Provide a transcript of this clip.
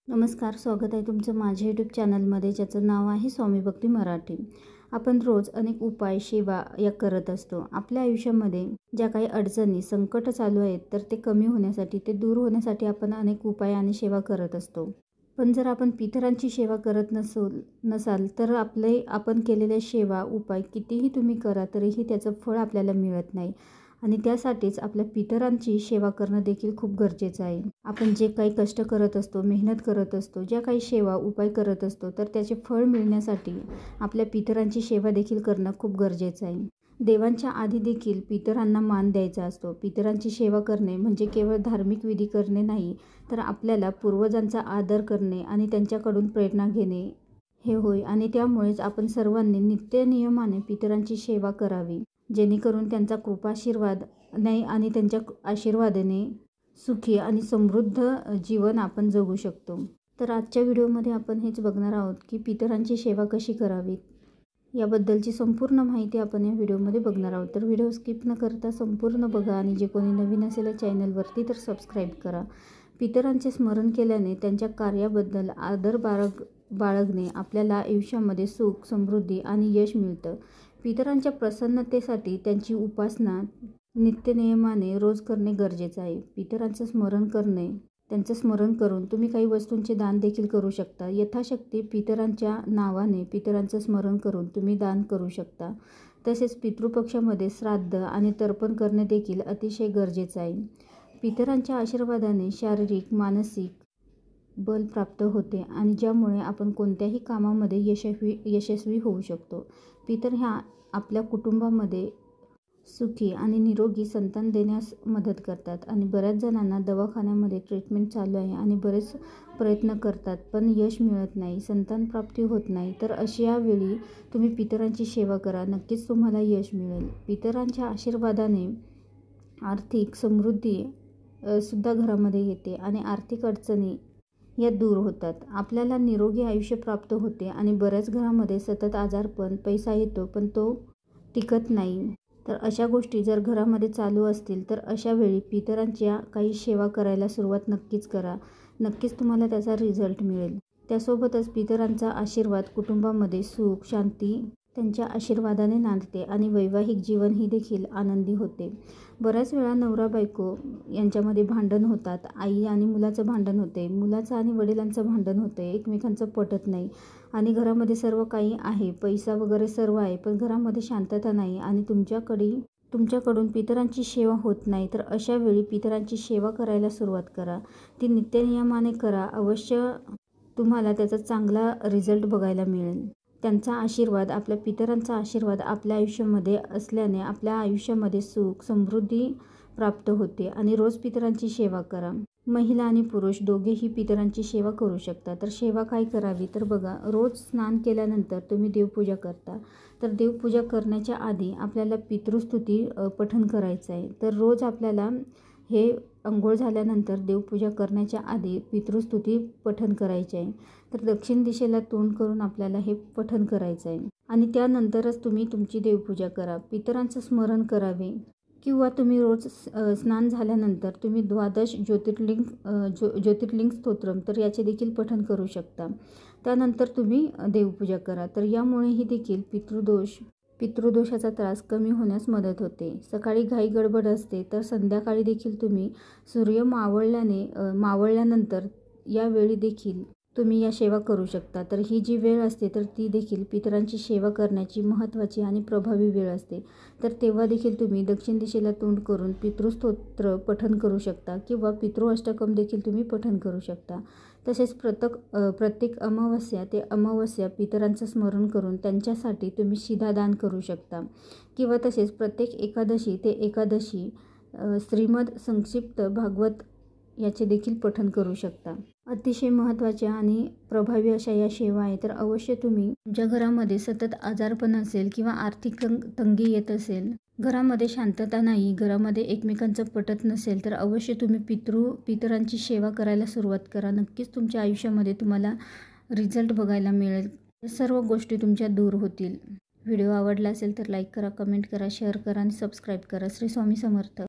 नमस्कार, स्वागत आहे तुमचं माझ्या यूट्यूब चॅनलमध्ये, ज्याचं नाव आहे स्वामी भक्ती मराठी। आपण रोज अनेक उपाय सेवा या करत असतो। आपल्या आयुष्यामध्ये ज्या काही अडचणी संकट चालू आहेत तर ते कमी होण्यासाठी, ते दूर होण्यासाठी आपण अनेक उपाय आणि सेवा करत असतो। पण जर आपण पितरांची सेवा करत नसाल तर आपण केलेल्या सेवा उपाय कितीही तुम्ही करा तरीही त्याचं फळ आपल्याला मिळत नाही। आणि त्यासाठीच आपल्या पितरांची सेवा करणं देखील खूप गरजेचं आहे। आपण जे काही कष्ट करत असतो, मेहनत करत असतो, ज्या काही सेवा उपाय करत असतो तर त्याचे फळ मिळण्यासाठी आपल्या पितरांची सेवा देखील करणं खूप गरजेचं आहे। देवांच्या आधी देखील पितरांना मान द्यायचा असतो। पितरांची सेवा करणे म्हणजे केवळ धार्मिक विधी करणे नाही, तर आपल्याला पूर्वजांचा आदर करणे आणि त्यांच्याकडून प्रेरणा घेणे हे होय। आणि त्यामुळेच आपण सर्वांनी नित्य नियमाने पितरांची सेवा करावी, जेणेकरून त्यांचा कृपाशीर्वाद नाही आणि त्यांच्या आशीर्वादाने सुखी आणि समृद्ध जीवन आपण जगू शकतो। तर आजच्या व्हिडिओमध्ये आपण हेच बघणार आहोत की पितरांची सेवा कशी करावी, याबद्दलची संपूर्ण माहिती आपण या व्हिडिओमध्ये बघणार आहोत। तर व्हिडिओ स्किप न करता संपूर्ण बघा आणि जे कोणी नवीन असेल या चॅनलवरती तर सबस्क्राईब करा। पितरांचे स्मरण केल्याने त्यांच्या कार्याबद्दल आदर बाळगणे आपल्याला आयुष्यामध्ये सुख, समृद्धी आणि यश मिळतं। पितरांच्या प्रसन्नतेसाठी त्यांची उपासना नित्यनियमाने रोज करणे गरजेचं आहे। पितरांचं त्यांचं स्मरण करून तुम्ही काही वस्तूंचे दान देखील करू शकता। यथाशक्ती पितरांच्या नावाने पितरांचं स्मरण करून तुम्ही दान करू शकता। तसेच पितृपक्षामध्ये श्राद्ध आणि तर्पण करणे देखील अतिशय गरजेचं आहे। पितरांच्या आशीर्वादाने शारीरिक, मानसिक बल प्राप्त होते आणि ज्यामुळे आपण कोणत्याही कामामध्ये यशस्वी होऊ शकतो। पितर ह्या आपल्या कुटुंबामध्ये सुखी आणि निरोगी संतान देण्यास मदत करतात। आणि बऱ्याच जणांना दवाखान्यामध्ये ट्रीटमेंट चालू आहे आणि बरेच प्रयत्न करतात पण यश मिळत नाही, संतान प्राप्ती होत नाही, तर अशा वेळी तुम्ही पितरांची सेवा करा, नक्कीच तुम्हाला यश मिळेल। पितरांच्या आशीर्वादाने आर्थिक समृद्धी सुद्धा घरामध्ये येते आणि आर्थिक अडचणी या दूर होतात। आपल्याला निरोगी आयुष्य प्राप्त होते आणि बऱ्याच घरामध्ये सतत आजारपण, पैसा येतो पण तो टिकत नाही। तर अशा गोष्टी जर घरामध्ये चालू असतील तर अशा वेळी पितरांच्या काही सेवा करायला सुरुवात नक्कीच करा, नक्कीच तुम्हाला त्याचा रिझल्ट मिळेल। त्यासोबतच पितरांचा आशीर्वाद कुटुंबामध्ये सुख, शांती त्यांच्या आशीर्वादाने नांदते आणि वैवाहिक जीवन ही देखील आनंदी होते। बऱ्याच वेळा नवरा बायको यांच्यामध्ये भांडण होतात, आई आणि मुलाचं भांडण होते, मुलाचं आणि वडिलांचं भांडण होते, एकमेकांचं पटत नाही आणि घरामध्ये सर्व काही आहे, पैसा वगैरे सर्व आहे, पण घरामध्ये शांतता नाही आणि तुमच्याकडून पितरांची सेवा होत नाही। तर अशा वेळी पितरांची सेवा करायला सुरुवात करा, ती नित्यनियमाने करा, अवश्य तुम्हाला त्याचा चांगला रिझल्ट बघायला मिळेल। त्यांचा आशीर्वाद, आपल्या पितरांचा आशीर्वाद आपल्या आयुष्यामध्ये असल्याने आपल्या आयुष्यामध्ये सुख, समृद्धी प्राप्त होते। आणि रोज पितरांची सेवा करा। महिला आणि पुरुष दोघेही पितरांची सेवा करू शकतात। तर सेवा काय करावी तर बघा, रोज स्नान केल्यानंतर तुम्ही देवपूजा करता, तर देवपूजा करण्याच्या आधी आपल्याला पितृस्तुती पठण करायचं आहे। तर रोज आपल्याला हे अंघोळ झाल्यानंतर देवपूजा करण्याच्या आधी पितृस्तुती पठण करायचे आहे। तर दक्षिण दिशेला तोंड करून आपल्याला हे पठण करायचं आहे आणि त्यानंतरच तुम्ही तुमची देवपूजा करा, पितरांचं स्मरण करावे। किंवा तुम्ही रोज स्नान झाल्यानंतर तुम्ही 12 ज्योतिर्लिंग स्तोत्रम तर याचे देखील पठण करू शकता। त्यानंतर तुम्ही देवपूजा करा, तर यामुळेही देखील पितृदोषाचा त्रास कमी होण्यास मदत होते। सकाळी घाई गडबड असते तर संध्याकाळी देखील तुम्ही सूर्य मावळल्यानंतर यावेळी देखील तुम्ही या सेवा करू शकता। तर ही जी वेळ असते तर ती देखील पितरांची सेवा करण्याची महत्त्वाची आणि प्रभावी वेळ असते। तर तेव्हा देखील तुम्ही दक्षिण दिशेला तोंड करून पितृस्तोत्र पठण करू शकता किंवा पितृअष्टकम देखील तुम्ही पठण करू शकता। तसेच प्रत्येक अमावस्या ते अमावस्या पितरांचं स्मरण करून त्यांच्यासाठी तुम्ही शिधादान करू शकता किंवा तसेच प्रत्येक एकादशी ते एकादशी श्रीमद संक्षिप्त भागवत याचे देखील पठण करू शकता। अतिशय महत्त्वाच्या आणि प्रभावी अशा या सेवा आहे। तर अवश्य तुम्ही तुमच्या घरामध्ये सतत आजारपण असेल किंवा आर्थिक तंगी येत असेल, घरामध्ये शांतता नाही, घरामध्ये एकमेकांचं पटत नसेल, तर अवश्य तुम्ही पितरांची सेवा करायला सुरुवात करा, नक्कीच तुमच्या आयुष्यामध्ये तुम्हाला रिझल्ट बघायला मिळेल। सर्व गोष्टी तुमच्या दूर होतील। व्हिडिओ आवडला असेल तर लाईक करा, कमेंट करा, शेअर करा आणि सबस्क्राईब करा। श्री स्वामी समर्थ।